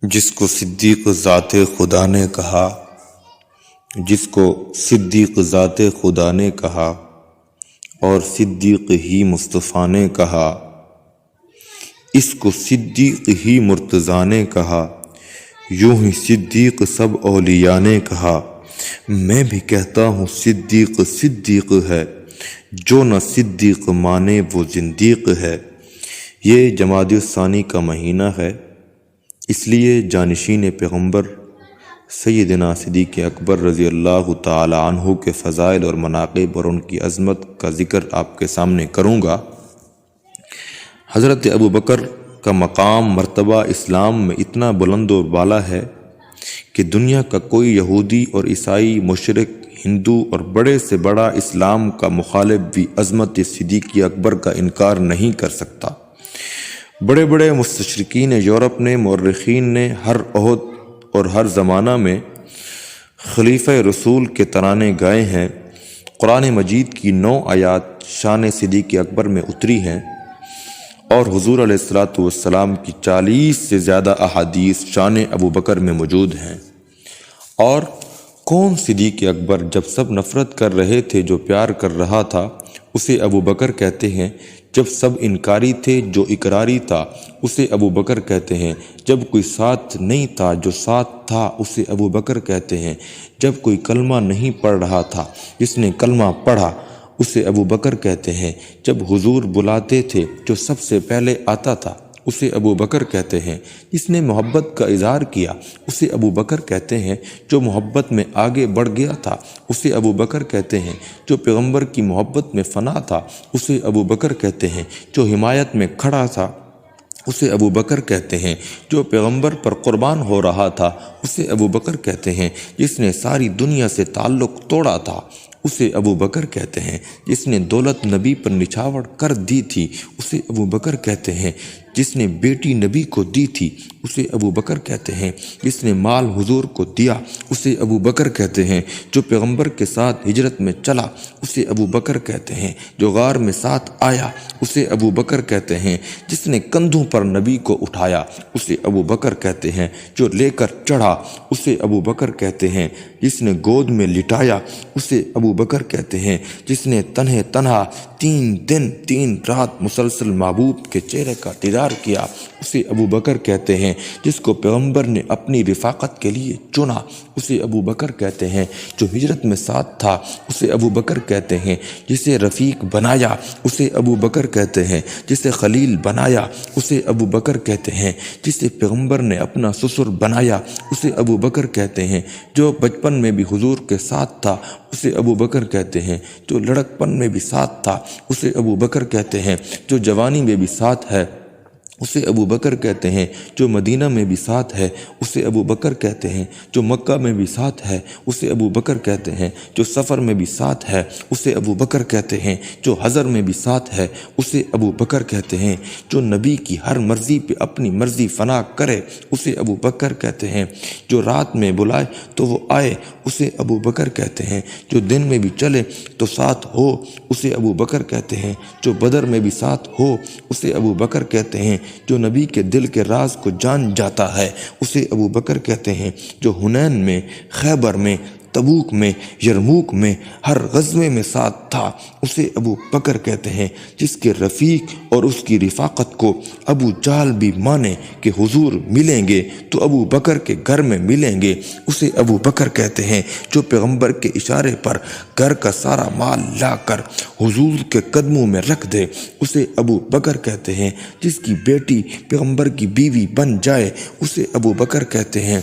جس کو صدیق ذات خدا نے کہا، جس کو صدیق ذات خدا نے کہا اور صدیق ہی مصطفیٰ نے کہا، اس کو صدیق ہی مرتضیٰ نے کہا، یوں ہی صدیق سب اولیاء نے کہا۔ میں بھی کہتا ہوں صدیق صدیق ہے، جو نہ صدیق مانے وہ زندیق ہے۔ یہ جمادی الثانی کا مہینہ ہے، اس لیے جانشین پیغمبر سیدنا صدیق اکبر رضی اللہ تعالی عنہ کے فضائل اور مناقب اور ان کی عظمت کا ذکر آپ کے سامنے کروں گا۔ حضرت ابوبکر کا مقام مرتبہ اسلام میں اتنا بلند و بالا ہے کہ دنیا کا کوئی یہودی اور عیسائی، مشرک، ہندو اور بڑے سے بڑا اسلام کا مخالف بھی عظمت صدیق اکبر کا انکار نہیں کر سکتا۔ بڑے بڑے مستشرقین یورپ نے، مورخین نے ہر عہد اور ہر زمانہ میں خلیفہ رسول کے ترانے گائے ہیں۔ قرآن مجید کی 9 آیات شان صدیق اکبر میں اتری ہیں اور حضور علیہ الصلوۃ والسلام کی 40 سے زیادہ احادیث شان ابوبکر میں موجود ہیں۔ اور کون صدیق اکبر؟ جب سب نفرت کر رہے تھے جو پیار کر رہا تھا اسے ابوبکر کہتے ہیں، جب سب انکاری تھے جو اقراری تھا اسے ابوبکر کہتے ہیں، جب کوئی ساتھ نہیں تھا جو ساتھ تھا اسے ابوبکر کہتے ہیں، جب کوئی کلمہ نہیں پڑھ رہا تھا جس نے کلمہ پڑھا اسے ابوبکر کہتے ہیں، جب حضور بلاتے تھے جو سب سے پہلے آتا تھا اسے ابوبکر کہتے ہیں، جس نے محبت کا اظہار کیا اسے ابوبکر کہتے ہیں، جو محبت میں آگے بڑھ گیا تھا اسے ابوبکر کہتے ہیں، جو پیغمبر کی محبت میں فنا تھا اسے ابوبکر کہتے ہیں، جو حمایت میں کھڑا تھا اسے ابوبکر کہتے ہیں، جو پیغمبر پر قربان ہو رہا تھا اسے ابوبکر کہتے ہیں، جس نے ساری دنیا سے تعلق توڑا تھا اسے ابوبکر کہتے ہیں، جس نے دولت نبی پر نچھاور کر دی تھی اسے ابوبکر کہتے ہیں، جس نے بیٹی نبی کو دی تھی اسے ابوبکر کہتے ہیں، جس نے مال حضور کو دیا اسے ابوبکر کہتے ہیں، جو پیغمبر کے ساتھ ہجرت میں چلا اسے ابوبکر کہتے ہیں، جو غار میں ساتھ آیا اسے ابوبکر کہتے ہیں، جس نے کندھوں پر نبی کو اٹھایا اسے ابوبکر کہتے ہیں، جو لے کر چڑھا اسے ابوبکر کہتے ہیں، جس نے گود میں لٹایا اسے ابوبکر کہتے ہیں، جس نے تنہا 3 دن 3 رات مسلسل محبوب کے چہرے کا دیدار کیا اسے ابوبکر کہتے ہیں، جس کو پیغمبر نے اپنی رفاقت کے لیے چنا اسے ابوبکر کہتے ہیں، جو ہجرت میں ساتھ تھا اسے ابوبکر کہتے ہیں، جسے رفیق بنایا اسے ابوبکر کہتے ہیں، جسے خلیل بنایا اسے ابوبکر کہتے ہیں، جسے پیغمبر نے اپنا سسر بنایا اسے ابوبکر کہتے ہیں، جو بچپن میں بھی حضور کے ساتھ تھا اسے ابوبکر کہتے ہیں، جو لڑکپن میں بھی ساتھ تھا اسے ابوبکر کہتے ہیں، جو جوانی میں بھی ساتھ ہے اسے ابوبکر کہتے ہیں، جو مدینہ میں بھی ساتھ ہے اسے ابوبکر کہتے ہیں، جو مکہ میں بھی ساتھ ہے اسے ابوبکر کہتے ہیں، جو سفر میں بھی ساتھ ہے اسے ابوبکر کہتے ہیں، جو حضر میں بھی ساتھ ہے اسے ابوبکر کہتے ہیں، جو نبی کی ہر مرضی پہ اپنی مرضی فنا کرے اسے ابوبکر کہتے ہیں، جو رات میں بلائے تو وہ آئے اسے ابوبکر کہتے ہیں، جو دن میں بھی چلے تو ساتھ ہو اسے ابوبکر کہتے ہیں، جو بدر میں بھی ساتھ ہو اسے ابوبکر کہتے ہیں، جو نبی کے دل کے راز کو جان جاتا ہے اسے ابوبکر کہتے ہیں، جو حنین میں، خیبر میں، تبوک میں، یرموک میں ہر غزوے میں ساتھ تھا اسے ابوبکر کہتے ہیں، جس کے رفیق اور اس کی رفاقت کو ابو جہل بھی مانے کہ حضور ملیں گے تو ابوبکر کے گھر میں ملیں گے اسے ابوبکر کہتے ہیں، جو پیغمبر کے اشارے پر گھر کا سارا مال لا کر حضور کے قدموں میں رکھ دے اسے ابوبکر کہتے ہیں، جس کی بیٹی پیغمبر کی بیوی بن جائے اسے ابوبکر کہتے ہیں،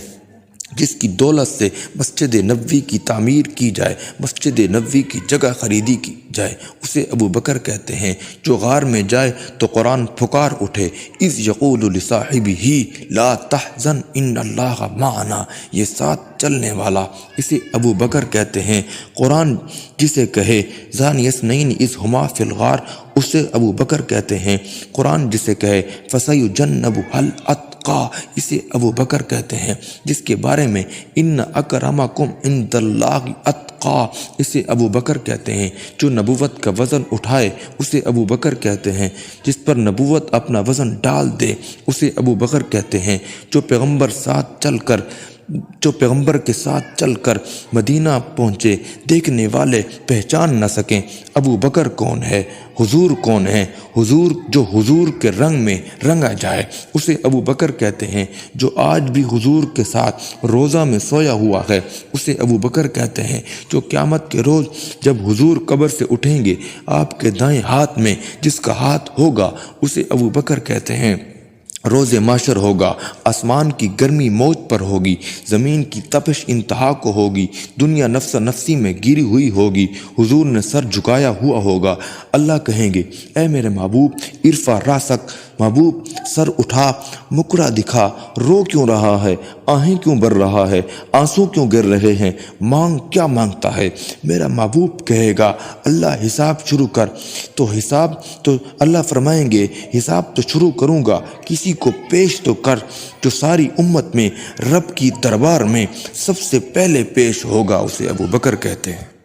جس کی دولت سے مسجد نبوی کی تعمیر کی جائے، مسجد نبوی کی جگہ خریدی کی جائے اسے ابوبکر کہتے ہیں، جو غار میں جائے تو قرآن پکار اٹھے اذ یقول لصاحبہ لا تحزن ان اللہ معنا، یہ ساتھ چلنے والا اسے ابوبکر کہتے ہیں، قرآن جسے کہے ثانی اثنین اذ ہما فی الغار اسے ابوبکر کہتے ہیں، قرآن جسے کہے فسیجنبها الاتقى اتقا، اسے ابو بکر کہتے ہیں، جس کے بارے میں ان اکرمکم عند اللہ اتقا، اسے ابو بکر کہتے ہیں، جو نبوت کا وزن اٹھائے اسے ابو بکر کہتے ہیں، جس پر نبوت اپنا وزن ڈال دے اسے ابو بکر کہتے ہیں، جو پیغمبر کے ساتھ چل کر مدینہ پہنچے، دیکھنے والے پہچان نہ سکیں ابو بکر کون ہے، حضور کون ہے، حضور جو حضور کے رنگ میں رنگا جائے اسے ابو بکر کہتے ہیں، جو آج بھی حضور کے ساتھ روضہ میں سویا ہوا ہے اسے ابو بکر کہتے ہیں، جو قیامت کے روز جب حضور قبر سے اٹھیں گے آپ کے دائیں ہاتھ میں جس کا ہاتھ ہوگا اسے ابو بکر کہتے ہیں، روز محشر ہوگا، آسمان کی گرمی موت پر ہوگی، زمین کی تپش انتہا کو ہوگی، دنیا نفس نفسی میں گری ہوئی ہوگی، حضور نے سر جھکایا ہوا ہوگا، اللہ کہیں گے اے میرے محبوب ارفع راسک، محبوب سر اٹھا، مکرا دکھا، رو کیوں رہا ہے، آہیں کیوں بر رہا ہے، آنسو کیوں گر رہے ہیں، مانگ کیا مانگتا ہے، میرا محبوب کہے گا اللہ حساب شروع کر، تو اللہ فرمائیں گے حساب تو شروع کروں گا، کسی کو پیش تو کر، جو ساری امت میں رب کی دربار میں سب سے پہلے پیش ہوگا اسے ابو بکر کہتے ہیں۔